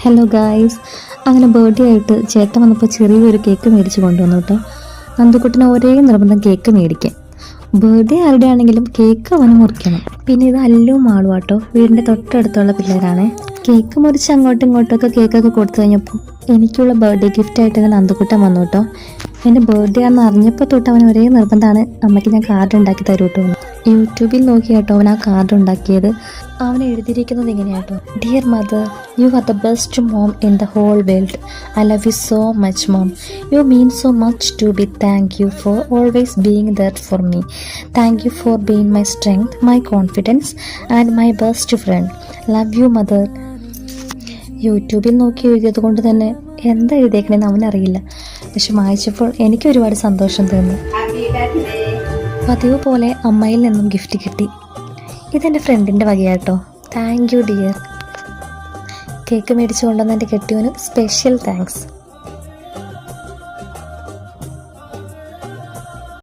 Hello guys, അങ്ങനെ birthday ആയിട്ട് ചേട്ടൻ വന്നപ്പോൾ ചെറിയൊരു കേക്ക് മേടിച്ച് കൊണ്ടുവന്നു കേട്ടോ. നന്ദുക്കുട്ടന് ഒരേ നിർബന്ധം കേക്ക് മേടിക്കാൻ. ബർത്ത്ഡേ ആരുടെ ആണെങ്കിലും കേക്ക് അവന് മുറിക്കണം. പിന്നെ ഇത് അല്ലും ആളും കേട്ടോ, വീടിൻ്റെ തൊട്ടടുത്തുള്ള പിള്ളേരാണ്. കേക്ക് മുറിച്ച് അങ്ങോട്ടും ഇങ്ങോട്ടൊക്കെ കേക്കൊക്കെ കൊടുത്തു കഴിഞ്ഞപ്പോൾ എനിക്കുള്ള ബർത്ത്ഡേ ഗിഫ്റ്റായിട്ട് നന്ദുക്കുട്ടൻ വന്നു കേട്ടോ. എൻ്റെ ബർത്ത്ഡേ ആണെന്ന് അറിഞ്ഞപ്പോൾ തൊട്ട് അവൻ ഒരേ നിർബന്ധമാണ്, അമ്മയ്ക്ക് ഞാൻ കാർഡ് ഉണ്ടാക്കി തരൂ കേട്ടോ. യൂട്യൂബിൽ നോക്കി കേട്ടോ അവൻ ആ കാർഡ് ഉണ്ടാക്കിയത്. അവൻ എഴുതിയിരിക്കുന്നത് ഇങ്ങനെയാട്ടോ: dear mother, you are the best mom in the whole world. I love you so much mom. You mean so much to be. Thank you for always being there for me. Thank you for being my strength, my confidence and my best friend. Love you mother. യൂട്യൂബിൽ നോക്കി എഴുതിയത് കൊണ്ട് തന്നെ എന്താ എഴുതിയേക്കണേന്ന് അവനറിയില്ല. പക്ഷെ വായിച്ചപ്പോൾ എനിക്ക് ഒരുപാട് സന്തോഷം തോന്നി. പതിവ് പോലെ അമ്മയിൽ നിന്നും ഗിഫ്റ്റ് കിട്ടി. ഇതെൻ്റെ ഫ്രണ്ടിൻ്റെ വകയാട്ടോ. Thank you dear. കേക്ക് മേടിച്ചു കൊണ്ടുവന്ന എൻ്റെ കെട്ടിയവന് സ്പെഷ്യൽ താങ്ക്സ്.